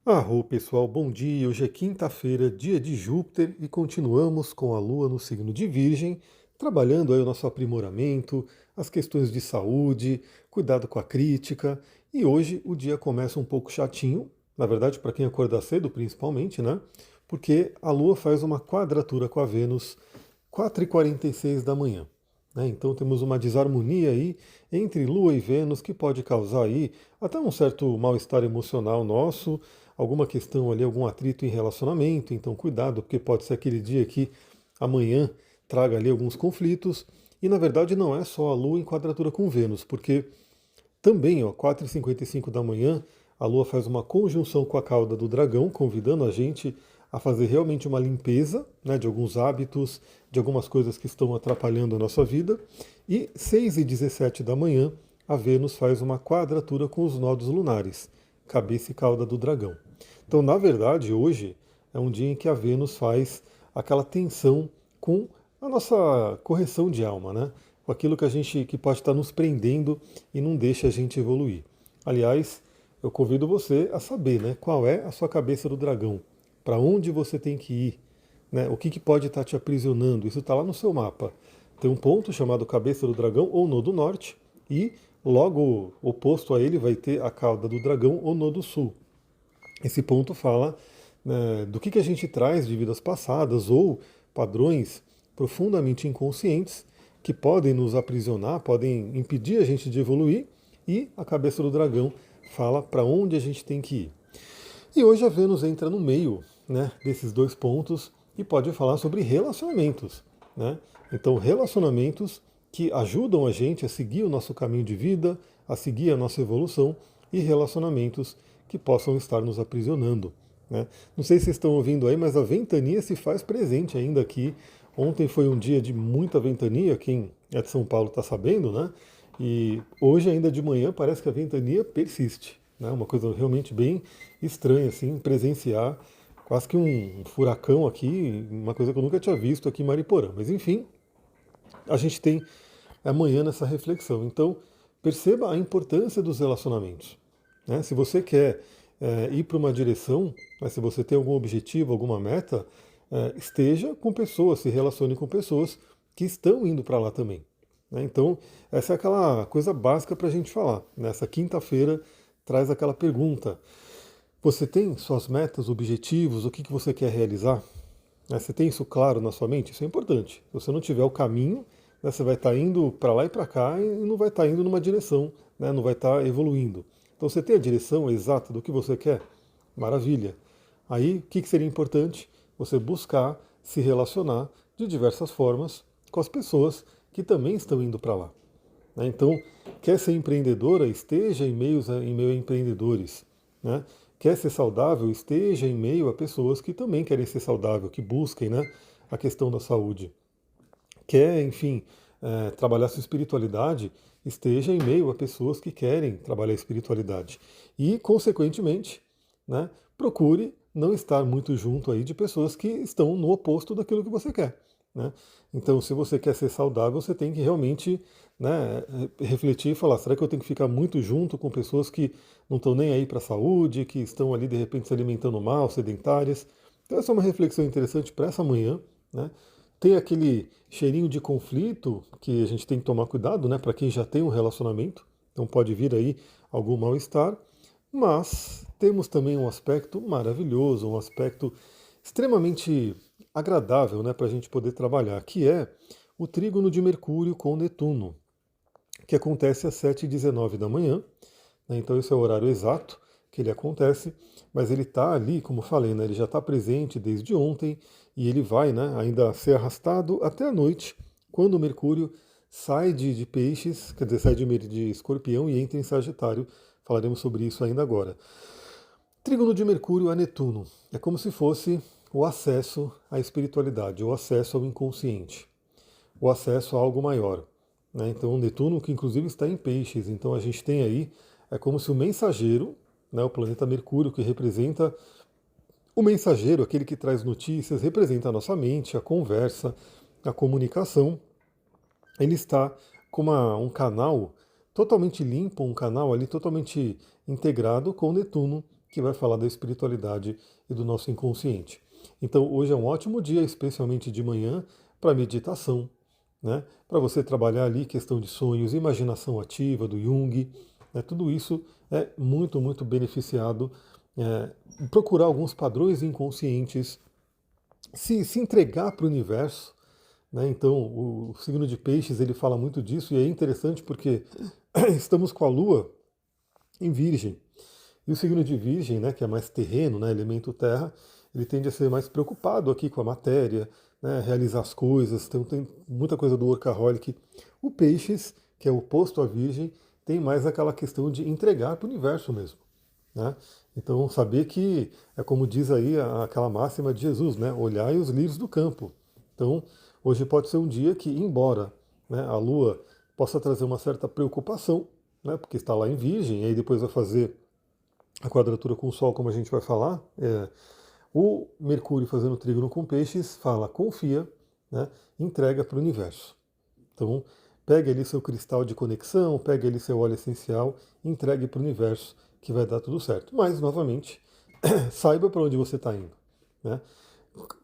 Arro, pessoal, bom dia. Hoje é quinta-feira, dia de Júpiter, e continuamos com a Lua no signo de Virgem, trabalhando aí o nosso aprimoramento, as questões de saúde, cuidado com a crítica. E hoje o dia começa um pouco chatinho, na verdade, para quem acordar cedo, principalmente, né? Porque a Lua faz uma quadratura com a Vênus 4h46 da manhã. Né? Então temos uma desarmonia aí entre Lua e Vênus que pode causar aí até um certo mal-estar emocional nosso, alguma questão ali, algum atrito em relacionamento, então cuidado, porque pode ser aquele dia que amanhã traga ali alguns conflitos. E na verdade não é só a Lua em quadratura com Vênus, porque também, ó, 4h55 da manhã, a Lua faz uma conjunção com a cauda do dragão, convidando a gente a fazer realmente uma limpeza, né, de alguns hábitos, de algumas coisas que estão atrapalhando a nossa vida. E 6h17 da manhã, a Vênus faz uma quadratura com os nodos lunares, cabeça e cauda do dragão. Então, na verdade, hoje é um dia em que a Vênus faz aquela tensão com a nossa correção de alma, né? Com aquilo que a gente que pode estar nos prendendo e não deixa a gente evoluir. Aliás, eu convido você a saber, né, qual é a sua cabeça do dragão, para onde você tem que ir, né? O que pode estar te aprisionando. Isso está lá no seu mapa. Tem um ponto chamado cabeça do dragão ou nodo norte e logo oposto a ele vai ter a cauda do dragão ou nodo sul. Esse ponto fala, né, do que a gente traz de vidas passadas ou padrões profundamente inconscientes que podem nos aprisionar, podem impedir a gente de evoluir, e a cabeça do dragão fala para onde a gente tem que ir. E hoje a Vênus entra no meio, né, desses dois pontos e pode falar sobre relacionamentos. Né? Então, relacionamentos que ajudam a gente a seguir o nosso caminho de vida, a seguir a nossa evolução, e relacionamentos que possam estar nos aprisionando. Né? Não sei se vocês estão ouvindo aí, mas a ventania se faz presente ainda aqui. Ontem foi um dia de muita ventania, quem é de São Paulo está sabendo, né? E hoje ainda de manhã parece que a ventania persiste. Né? Uma coisa realmente bem estranha, assim, presenciar quase que um furacão aqui, uma coisa que eu nunca tinha visto aqui em Mariporã. Mas enfim, a gente tem amanhã nessa reflexão. Então, perceba a importância dos relacionamentos. Né? Se você quer ir para uma direção, né, se você tem algum objetivo, alguma meta, esteja com pessoas, se relacione com pessoas que estão indo para lá também. Né? Então, essa é aquela coisa básica para a gente falar. Nessa quinta-feira, traz aquela pergunta: você tem suas metas, objetivos, o que você quer realizar? Né, você tem isso claro na sua mente? Isso é importante. Se você não tiver o caminho, né, você vai estar indo para lá e para cá e não vai estar indo numa direção, né, não vai estar evoluindo. Então você tem a direção exata do que você quer? Maravilha. Aí o que seria importante? Você buscar se relacionar de diversas formas com as pessoas que também estão indo para lá. Né? Então, quer ser empreendedora? Esteja em meio a empreendedores. Né? Quer ser saudável? Esteja em meio a pessoas que também querem ser saudável, que busquem, né, a questão da saúde. Quer, enfim, trabalhar sua espiritualidade? Esteja em meio a pessoas que querem trabalhar a espiritualidade. E, consequentemente, né, procure não estar muito junto aí de pessoas que estão no oposto daquilo que você quer. Né? Então, se você quer ser saudável, você tem que realmente, né, refletir e falar: será que eu tenho que ficar muito junto com pessoas que não estão nem aí para a saúde, que estão ali de repente se alimentando mal, sedentárias? Então, essa é uma reflexão interessante para essa manhã. Né? Tem aquele cheirinho de conflito que a gente tem que tomar cuidado, né, para quem já tem um relacionamento. Então, pode vir aí algum mal-estar. Mas temos também um aspecto maravilhoso, um aspecto extremamente agradável, né, para a gente poder trabalhar, que é o trígono de Mercúrio com Netuno, que acontece às 7h19 da manhã. Né, então esse é o horário exato que ele acontece, mas ele está ali, como falei, né, ele já está presente desde ontem e ele vai, né, ainda ser arrastado até a noite, quando o Mercúrio sai de Peixes, quer dizer, sai de Escorpião e entra em Sagitário. Falaremos sobre isso ainda agora. Trígono de Mercúrio a Netuno é como se fosse o acesso à espiritualidade, o acesso ao inconsciente, o acesso a algo maior. Né? Então, o Netuno, que inclusive está em Peixes, então a gente tem aí, é como se o mensageiro, né, o planeta Mercúrio, que representa o mensageiro, aquele que traz notícias, representa a nossa mente, a conversa, a comunicação. Ele está com um canal totalmente limpo, um canal ali totalmente integrado com o Netuno, que vai falar da espiritualidade e do nosso inconsciente. Então hoje é um ótimo dia, especialmente de manhã, para meditação, né? Para você trabalhar ali questão de sonhos, imaginação ativa do Jung, né? Tudo isso é muito, muito beneficiado. É, procurar alguns padrões inconscientes, se entregar para o universo, né? Então o signo de Peixes ele fala muito disso e é interessante porque estamos com a Lua em Virgem. E o signo de Virgem, né, que é mais terreno, né, elemento terra, ele tende a ser mais preocupado aqui com a matéria, né, realizar as coisas, tem muita coisa do workaholic. O Peixes, que é o oposto à Virgem, tem mais aquela questão de entregar para o universo mesmo. Né? Então, saber que, é como diz aí aquela máxima de Jesus, né, olhai os lírios do campo. Então, hoje pode ser um dia que, embora, né, a Lua possa trazer uma certa preocupação, né, porque está lá em Virgem, e aí depois vai fazer a quadratura com o Sol, como a gente vai falar, o Mercúrio fazendo trígono com Peixes fala confia, né, entrega para o universo. Então, pegue ali seu cristal de conexão, pegue ali seu óleo essencial, entregue para o universo que vai dar tudo certo. Mas, novamente, saiba para onde você está indo. Né?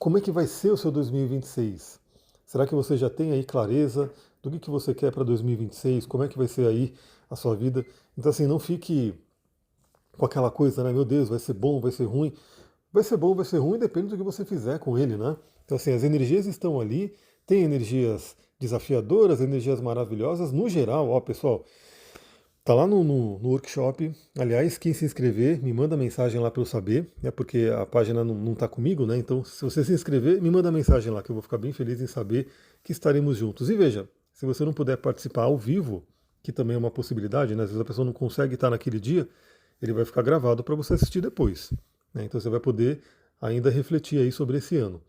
Como é que vai ser o seu 2026? Será que você já tem aí clareza do que você quer para 2026? Como é que vai ser aí a sua vida? Então, assim, não fique com aquela coisa, né? Meu Deus, vai ser bom, vai ser ruim. Vai ser bom, vai ser ruim, depende do que você fizer com ele, né? Então, assim, as energias estão ali, tem energias desafiadoras, energias maravilhosas. No geral, ó, pessoal, tá lá no workshop. Aliás, quem se inscrever, me manda mensagem lá para eu saber, né? Porque a página não tá comigo, né? Então, se você se inscrever, me manda mensagem lá, que eu vou ficar bem feliz em saber que estaremos juntos. E veja, se você não puder participar ao vivo, que também é uma possibilidade, né? Às vezes a pessoa não consegue estar naquele dia, ele vai ficar gravado para você assistir depois. Né? Então você vai poder ainda refletir aí sobre esse ano.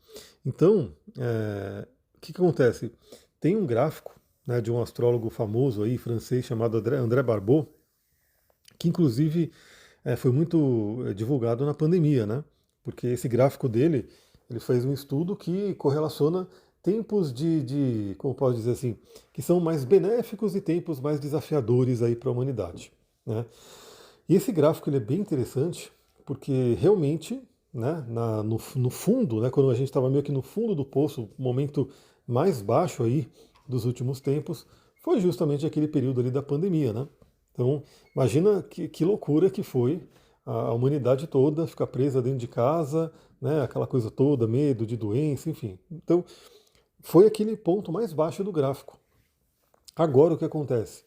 Então, o que acontece? Tem um gráfico, né, de um astrólogo famoso aí, francês, chamado André Barbeau, que inclusive foi muito divulgado na pandemia, né? Porque esse gráfico dele, ele fez um estudo que correlaciona tempos como posso dizer assim, que são mais benéficos e tempos mais desafiadores aí para a humanidade, né? E esse gráfico ele é bem interessante, porque realmente, né, no fundo, né, quando a gente estava meio que no fundo do poço, o momento mais baixo aí dos últimos tempos, foi justamente aquele período ali da pandemia, né? Então, imagina que loucura que foi a humanidade toda ficar presa dentro de casa, né, aquela coisa toda, medo de doença, enfim. Então, foi aquele ponto mais baixo do gráfico. Agora o que acontece?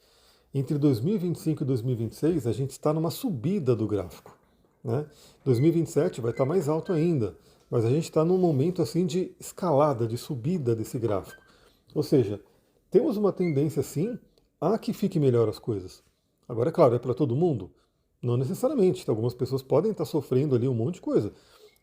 Entre 2025 e 2026, a gente está numa subida do gráfico. Né? 2027 vai estar mais alto ainda, mas a gente está num momento assim de escalada, de subida desse gráfico. Ou seja, temos uma tendência sim a que fique melhor as coisas. Agora, é claro, é para todo mundo? Não necessariamente. Algumas pessoas podem estar sofrendo ali um monte de coisa,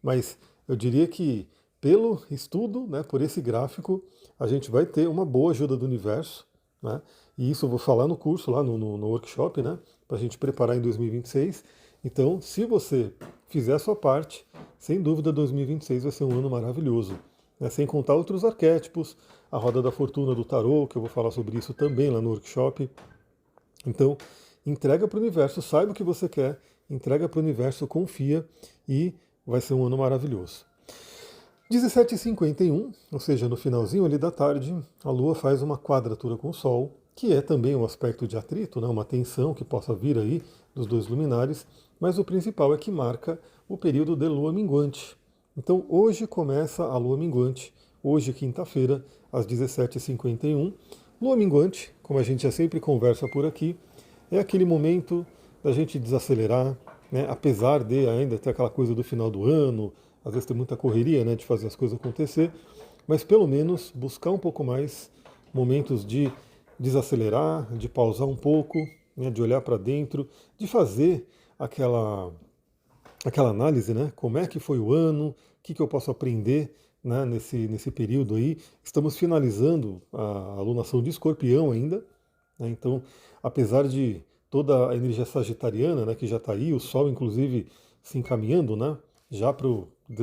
mas eu diria que pelo estudo, né, por esse gráfico, a gente vai ter uma boa ajuda do universo, né? E isso eu vou falar no curso, lá no workshop, né? Para a gente preparar em 2026. Então, se você fizer a sua parte, sem dúvida 2026 vai ser um ano maravilhoso. Né? Sem contar outros arquétipos, a roda da fortuna do tarô, que eu vou falar sobre isso também lá no workshop. Então, entrega para o universo, saiba o que você quer, entrega para o universo, confia e vai ser um ano maravilhoso. 17h51, ou seja, no finalzinho ali da tarde, a Lua faz uma quadratura com o Sol, que é também um aspecto de atrito, né, uma tensão que possa vir aí dos dois luminares, mas o principal é que marca o período de Lua minguante. Então hoje começa a Lua minguante, hoje quinta-feira, às 17h51. Lua minguante, como a gente já sempre conversa por aqui, é aquele momento da gente desacelerar, né, apesar de ainda ter aquela coisa do final do ano, às vezes tem muita correria, né, de fazer as coisas acontecer, mas pelo menos buscar um pouco mais momentos de desacelerar, de pausar um pouco, né, de olhar para dentro, de fazer aquela análise, né, como é que foi o ano, o que eu posso aprender, né, nesse período aí. Estamos finalizando a alunação de Escorpião ainda, né, então, apesar de toda a energia sagitariana, né, que já está aí, o Sol inclusive se encaminhando, né, já para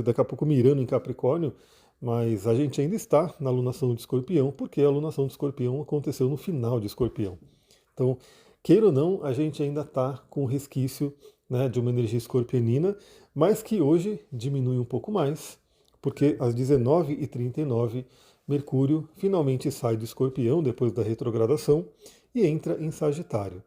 daqui a pouco mirando em Capricórnio, mas a gente ainda está na alunação de Escorpião, porque a alunação de Escorpião aconteceu no final de Escorpião. Então, queira ou não, a gente ainda está com resquício né, de uma energia escorpionina, mas que hoje diminui um pouco mais, porque às 19h39 Mercúrio finalmente sai do Escorpião depois da retrogradação e entra em Sagitário.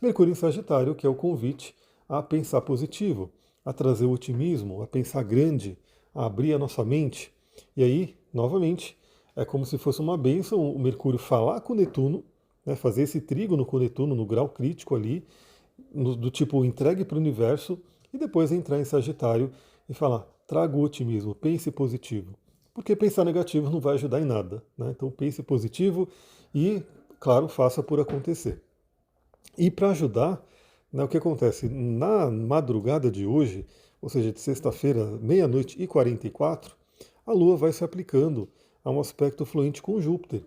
Mercúrio em Sagitário, que é o convite a pensar positivo, a trazer o otimismo, a pensar grande, a abrir a nossa mente. E aí, novamente, é como se fosse uma bênção o Mercúrio falar com Netuno, né, fazer esse trígono com Netuno no grau crítico ali, do tipo entregue para o universo, e depois entrar em Sagitário e falar: traga o otimismo, pense positivo. Porque pensar negativo não vai ajudar em nada, né? Então pense positivo e, claro, faça por acontecer. E para ajudar, né, o que acontece? Na madrugada de hoje, ou seja, de sexta-feira, meia-noite e 44, a Lua vai se aplicando a um aspecto fluente com Júpiter.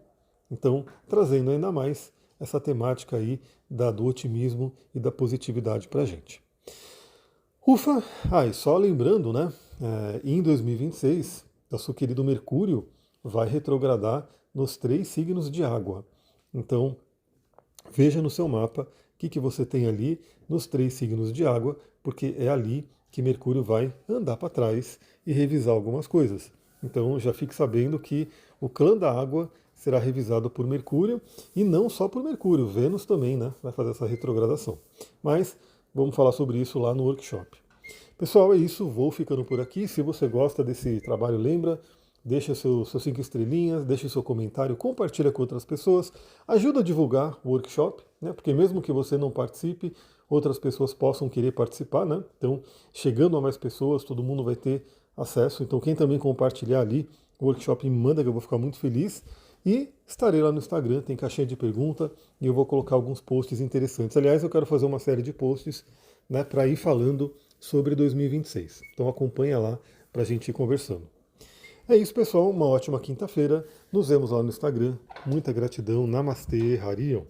Então, trazendo ainda mais essa temática aí do otimismo e da positividade para a gente. Ufa! E só lembrando, né? Em 2026, nosso querido Mercúrio vai retrogradar nos 3 signos de água. Então, veja no seu mapa o que você tem ali nos 3 signos de água, porque é ali que Mercúrio vai andar para trás e revisar algumas coisas. Então já fique sabendo que o clã da água será revisado por Mercúrio, e não só por Mercúrio, Vênus também, né, vai fazer essa retrogradação. Mas vamos falar sobre isso lá no workshop. Pessoal, é isso, vou ficando por aqui. Se você gosta desse trabalho, lembra, deixa seus 5 estrelinhas, deixa seu comentário, compartilha com outras pessoas, ajuda a divulgar o workshop, né? Porque mesmo que você não participe, outras pessoas possam querer participar, né? Então, chegando a mais pessoas, todo mundo vai ter acesso. Então, quem também compartilhar ali o workshop, me manda que eu vou ficar muito feliz. E estarei lá no Instagram, tem caixinha de pergunta e eu vou colocar alguns posts interessantes. Aliás, eu quero fazer uma série de posts, né, para ir falando sobre 2026. Então acompanha lá para a gente ir conversando. É isso, pessoal. Uma ótima quinta-feira. Nos vemos lá no Instagram. Muita gratidão. Namastê, Harion.